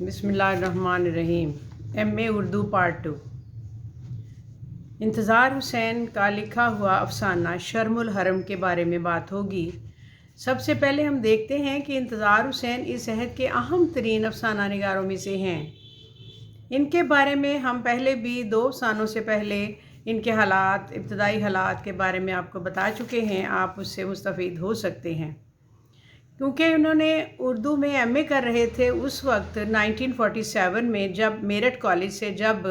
बिस्मिल्लाहिर्रहमानिर्रहीम। MA Urdu part 2। इंतज़ार हुसैन का लिखा हुआ अफ़साना शर्मुल हरम के बारे में बात होगी। सबसे पहले हम देखते हैं कि इंतज़ार हुसैन इस अहद के अहम तरीन अफ़साना निगारों में से हैं। इनके बारे में हम पहले भी 2 अफ़सानों से पहले इनके हालात, इब्तदाई हालात के बारे में आपको बता चुके हैं। आप उससे मुस्तफ़ीद हो सकते हैं। क्योंकि उन्होंने उर्दू में MA कर रहे थे उस वक्त 1947 में, जब मेरठ कॉलेज से जब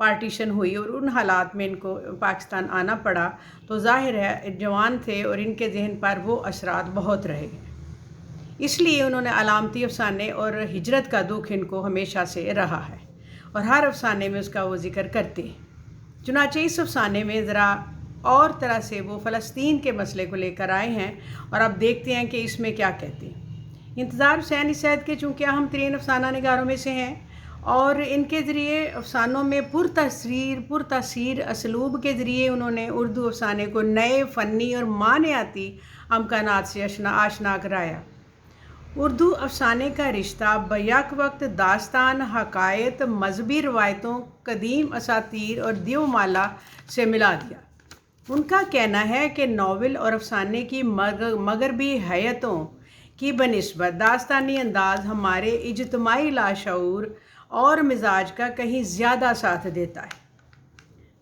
पार्टीशन हुई और उन हालात में इनको पाकिस्तान आना पड़ा, तो ज़ाहिर है जवान थे और इनके जहन पर वो असरात बहुत रहे। इसलिए उन्होंने अलामती अफ़साने और हिजरत का दुख इनको हमेशा से रहा है और हर अफ़साने में उसका वो ज़िक्र करते हैं। चुनांचे इस अफ़साने में ज़रा और तरह से वो फ़लस्तीन के मसले को लेकर आए हैं और अब देखते हैं कि इसमें क्या कहते हैं। इंतज़ार हुसैन इस अहद के चूँकि अहम तरीन अफ़साना निगारों में से हैं और इनके ज़रिए अफ़सानों में पुरतासीर असलूब के ज़रिए उन्होंने उर्दू अफ़साने को नए फ़नी और मानियाती अमकानात से आशना कराया। उर्दू अफ़साने का रिश्ता बैक वक्त दास्तान, हकायत, मजहबी रवायतों, कदीम असातीर और दियोमाला से मिला दिया। उनका कहना है कि नावल और अफ़साने की मगरबी हैयतों की बनिस्बत दास्तानी अंदाज़ हमारे इज्तिमाई लाशऊर और मिजाज का कहीं ज़्यादा साथ देता है।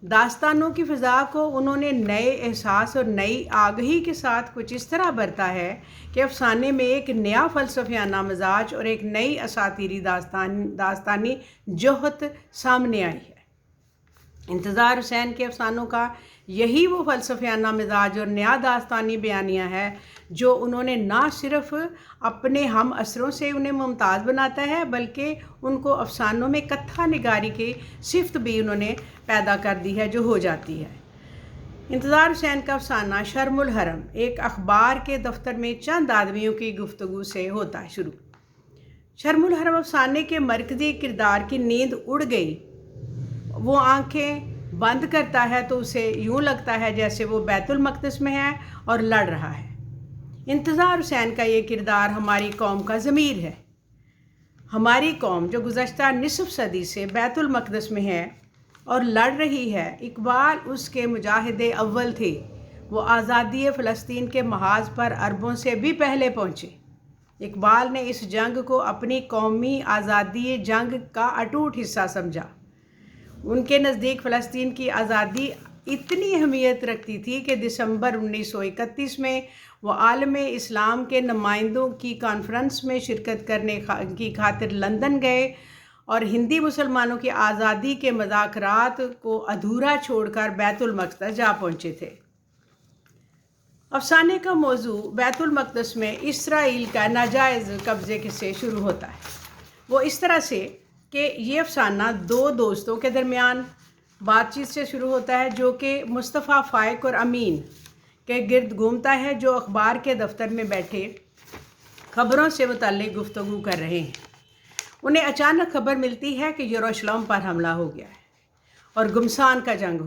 दास्तानों की फ़िज़ा को उन्होंने नए एहसास और नई आगही के साथ कुछ इस तरह बरता है कि अफ़साने में एक नया फ़लसफ़ियाना मिजाज और एक नई असातीरी दास्तानी जोहत सामने आई है। इंतज़ार हुसैन के अफ़सानों का यही वो फ़लसफ़ियाना मिजाज और नया दास्तानी बयानिया है जो उन्होंने ना सिर्फ़ अपने हम असरों से उन्हें मुमताज़ बनाता है, बल्कि उनको अफ़सानों में कत्था निगारी की सिफ़त भी उन्होंने पैदा कर दी है जो हो जाती है। इंतज़ार हुसैन का अफ़साना शर्मुल हरम एक अखबार के दफ्तर में चंद आदमियों की गुफ्तगू से होता है शुरू। शर्मुल हरम अफ़साने के मरकज़ी किरदार की नींद उड़ गई। वो आंखें बंद करता है तो उसे यूँ लगता है जैसे वो बैतुल मक़दस में है और लड़ रहा है। इंतज़ार हुसैन का ये किरदार हमारी कौम का ज़मीर है। हमारी कौम जो गुज़श्ता निसफ़ सदी से बैतुल मक़दस में है और लड़ रही है। इकबाल उसके मुजाहिदे अव्वल थे। वो आज़ादी फ़लस्तीन के महाज पर अरबों से भी पहले पहुँचे। इकबाल ने इस जंग को अपनी कौमी आज़ादी जंग का अटूट हिस्सा समझा। उनके नज़दीक फ़लस्तीन की आज़ादी इतनी अहमियत रखती थी कि दिसंबर 1931 में वो आलम इस्लाम के नुमाइंदों की कॉन्फ्रेंस में शिरकत करने की खातिर लंदन गए और हिंदी मुसलमानों की आज़ादी के मुज़ाकरात को अधूरा छोड़कर बैतुल मक़दस जा पहुँचे थे। अफ़साने का मौजू बैतुल मक़दस में इसराइल का नाजायज़ कब्ज़े से शुरू होता है। वो इस तरह से कि ये अफ़साना 2 दोस्तों के दरमियान बातचीत से शुरू होता है जो कि मुस्तफ़ा फ़ाइक और अमीन के गिर्द घूमता है, जो अखबार के दफ्तर में बैठे ख़बरों से मुताल्लिक़ गुफ्तगू कर रहे हैं। उन्हें अचानक खबर मिलती है कि यरूशलेम पर हमला हो गया है और गुमसान की जंग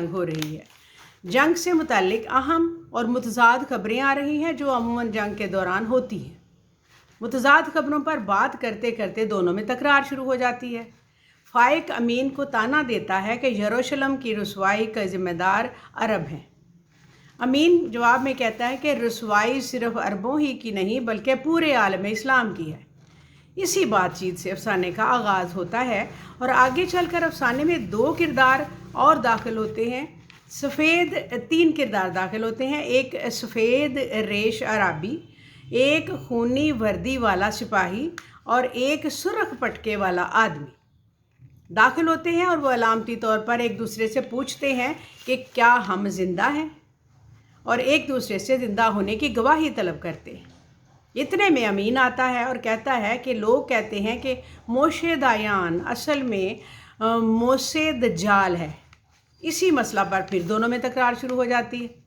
हो रही है। जंग से मुताल्लिक़ अहम और मुतज़ाद खबरें आ रही हैं जो अमूमन जंग के दौरान होती हैं। मुतज़ाद खबरों पर बात करते करते दोनों में तकरार शुरू हो जाती है। फ़ाइक अमीन को ताना देता है कि यरूशलेम की रुसवाई का ज़िम्मेदार अरब हैं। अमीन जवाब में कहता है कि रुसवाई सिर्फ अरबों ही की नहीं बल्कि पूरे आलम इस्लाम की है। इसी बातचीत से अफ़साने का आगाज़ होता है और आगे चलकर अफ़साने में 2 किरदार और दाखिल होते हैं। 3 किरदार दाखिल होते हैं। एक सफ़ेद रेश अराबी, एक खूनी वर्दी वाला सिपाही और एक सुर्ख पटके वाला आदमी दाखिल होते हैं और वो अलामती तौर पर एक दूसरे से पूछते हैं कि क्या हम ज़िंदा हैं, और एक दूसरे से ज़िंदा होने की गवाही तलब करते हैं। इतने में अमीन आता है और कहता है कि लोग कहते हैं कि मोशे दायान असल में मोसे दज्जाल है। इसी मसला पर फिर दोनों में तकरार शुरू हो जाती है।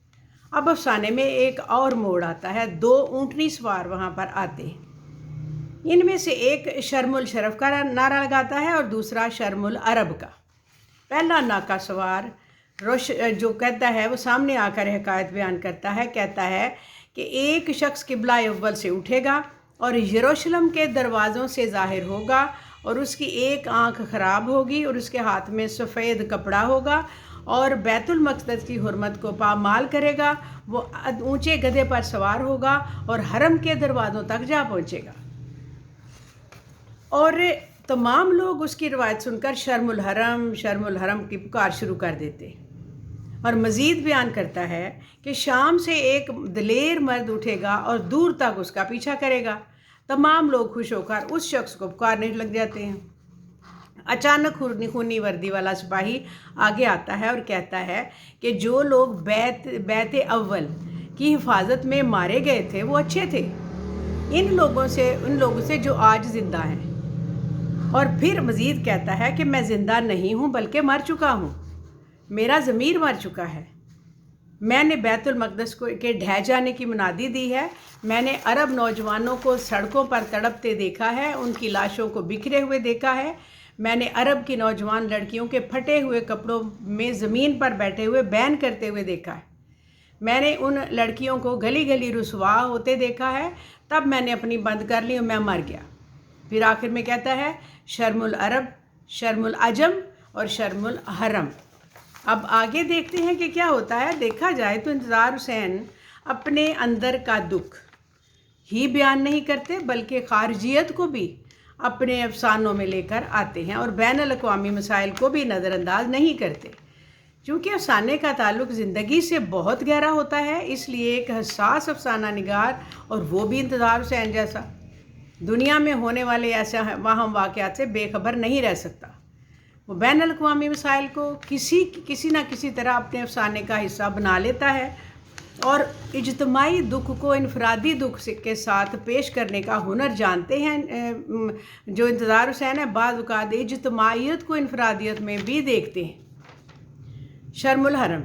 अब अफ़साने में एक और मोड़ आता है। 2 ऊँटनी सवार वहाँ पर आते हैं। इनमें से एक शर्मुल शरफ़ का नारा लगाता है और दूसरा शर्मुल अरब का। पहला नाका सवार जो कहता है वो सामने आकर हकायत बयान करता है। कहता है कि एक शख्स किबला अव्वल से उठेगा اور یروشلم کے دروازوں سے ظاہر ہوگا اور اس کی ایک آنکھ خراب ہوگی اور اس کے ہاتھ میں سفید کپڑا ہوگا اور بیت المقدس کی حرمت کو پامال کرے گا۔ وہ اونچے گدھے پر سوار ہوگا اور حرم کے دروازوں تک جا پہنچے گا۔ اور تمام لوگ اس کی روایت سن کر شرم الحرم کی پکار شروع کر دیتے۔ اور مزید بیان کرتا ہے کہ شام سے ایک دلیر مرد اٹھے گا اور دور تک اس کا پیچھا کرے گا۔ تمام لوگ خوش ہو کر اس شخص کو پکارنے لگ جاتے ہیں۔ اچانک خونی وردی والا سپاہی آگے آتا ہے اور کہتا ہے کہ جو لوگ بیت اول کی حفاظت میں مارے گئے تھے وہ اچھے تھے، ان لوگوں سے جو آج زندہ ہیں۔ اور پھر مزید کہتا ہے کہ میں زندہ نہیں ہوں بلکہ مر چکا ہوں، میرا ضمیر مر چکا ہے۔ میں نے بیت المقدس کے ڈھہ جانے کی منادی دی ہے۔ میں نے عرب نوجوانوں کو سڑکوں پر تڑپتے دیکھا ہے، ان کی لاشوں کو بکھرے ہوئے دیکھا ہے۔ میں نے عرب کی نوجوان لڑکیوں کے پھٹے ہوئے کپڑوں میں زمین پر بیٹھے ہوئے بین کرتے ہوئے دیکھا ہے۔ میں نے ان لڑکیوں کو گلی گلی رسوا ہوتے دیکھا ہے۔ تب میں نے اپنی بند کر لی اور میں مر گیا۔ پھر آخر میں کہتا ہے شرم العرب، شرم العجم اور شرم الحرم۔ اب آگے دیکھتے ہیں کہ کیا ہوتا ہے۔ دیکھا جائے تو انتظار حسین اپنے اندر کا دکھ ہی بیان نہیں کرتے بلکہ خارجیت کو بھی اپنے افسانوں میں لے کر آتے ہیں اور بین الاقوامی مسائل کو بھی نظر انداز نہیں کرتے۔ چونکہ افسانے کا تعلق زندگی سے بہت گہرا ہوتا ہے، اس لیے ایک حساس افسانہ نگار اور وہ بھی انتظار حسین جیسا دنیا میں ہونے والے ایسے واہم واقعات سے بے خبر نہیں رہ سکتا۔ وہ بین الاقوامی مسائل کو کسی نہ کسی طرح اپنے افسانے کا حصہ بنا لیتا ہے اور اجتماعی دکھ کو انفرادی دکھ کے ساتھ پیش کرنے کا ہنر جانتے ہیں۔ جو انتظار حسین ہے بعض اوقات اجتماعیت کو انفرادیت میں بھی دیکھتے ہیں۔ شرم الحرم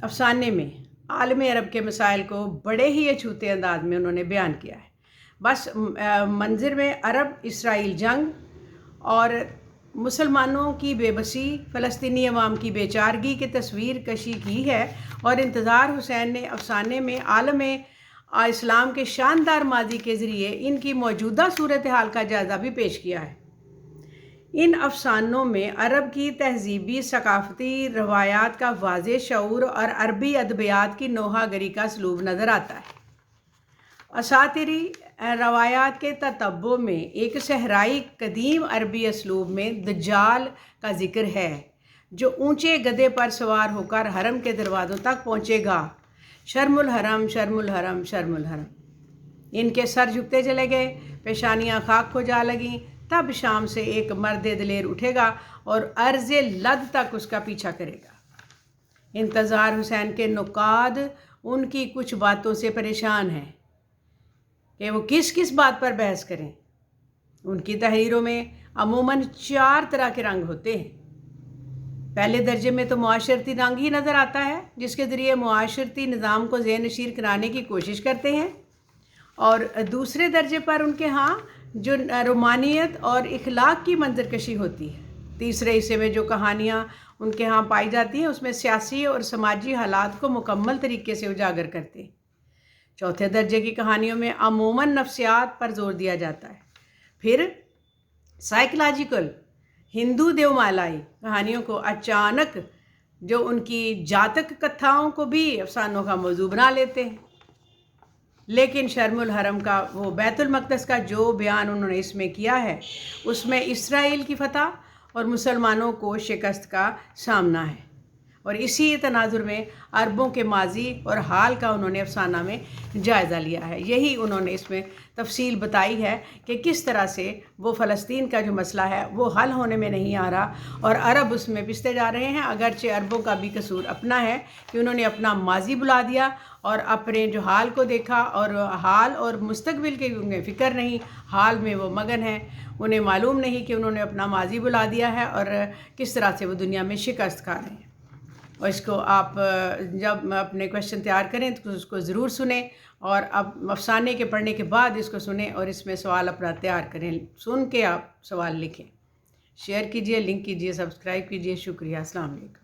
افسانے میں عالم عرب کے مسائل کو بڑے ہی اچھوتے انداز میں انہوں نے بیان کیا ہے۔ بس منظر میں عرب اسرائیل جنگ اور مسلمانوں کی بے بسی، فلسطینی عوام کی بے چارگی کی تصویر کشی کی ہے اور انتظار حسین نے افسانے میں عالم اسلام کے شاندار ماضی کے ذریعے ان کی موجودہ صورتحال کا جائزہ بھی پیش کیا ہے۔ ان افسانوں میں عرب کی تہذیبی ثقافتی روایات کا واضح شعور اور عربی ادبیات کی نوحہ گری کا اسلوب نظر آتا ہے۔ اساطیری روایات کے تتبع میں ایک صحرائی قدیم عربی اسلوب میں دجال کا ذکر ہے جو اونچے گدھے پر سوار ہو کر حرم کے دروازوں تک پہنچے گا۔ شرم الحرم، شرم الحرم، شرم الحرم۔ ان کے سر جھکتے چلے گئے، پیشانیاں خاک ہو جا لگیں۔ تب شام سے ایک مرد دلیر اٹھے گا اور عرض لد تک اس کا پیچھا کرے گا۔ انتظار حسین کے نقاد ان کی کچھ باتوں سے پریشان ہیں کہ وہ کس بات پر بحث کریں۔ ان کی تحریروں میں عموماً 4 طرح کے رنگ ہوتے ہیں۔ پہلے درجے میں تو معاشرتی رنگ ہی نظر آتا ہے جس کے ذریعے معاشرتی نظام کو ذہن نشین کرانے کی کوشش کرتے ہیں، اور دوسرے درجے پر ان کے ہاں جو رومانیت اور اخلاق کی منظر کشی ہوتی ہے۔ تیسرے حصے میں جو کہانیاں ان کے ہاں پائی جاتی ہیں اس میں سیاسی اور سماجی حالات کو مکمل طریقے سے اجاگر کرتے ہیں۔ چوتھے درجے کی کہانیوں میں عموماً نفسیات پر زور دیا جاتا ہے۔ پھر سائیکولوجیکل ہندو دیومالائی کہانیوں کو اچانک جو ان کی جاتک کتھاؤں کو بھی افسانوں کا موضوع بنا لیتے ہیں۔ لیکن شرم الحرم کا وہ بیت المقدس کا جو بیان انہوں نے اس میں کیا ہے اس میں اسرائیل کی فتح اور مسلمانوں کو شکست کا سامنا ہے، اور اسی تناظر میں عربوں کے ماضی اور حال کا انہوں نے افسانہ میں جائزہ لیا ہے۔ یہی انہوں نے اس میں تفصیل بتائی ہے کہ کس طرح سے وہ فلسطین کا جو مسئلہ ہے وہ حل ہونے میں نہیں آ رہا اور عرب اس میں پستے جا رہے ہیں، اگرچہ عربوں کا بھی قصور اپنا ہے کہ انہوں نے اپنا ماضی بلا دیا اور اپنے جو حال کو دیکھا، اور حال اور مستقبل کی انہیں فکر نہیں، حال میں وہ مگن ہیں، انہیں معلوم نہیں کہ انہوں نے اپنا ماضی بلا دیا ہے اور کس طرح سے وہ دنیا میں شکست کھا رہے ہیں۔ اور اس کو آپ جب اپنے کویشچن تیار کریں تو اس کو ضرور سنیں، اور اب افسانے کے پڑھنے کے بعد اس کو سنیں اور اس میں سوال اپنا تیار کریں، سن کے آپ سوال لکھیں۔ شیئر کیجئے، لنک کیجئے، سبسکرائب کیجئے۔ شکریہ، السلام علیکم۔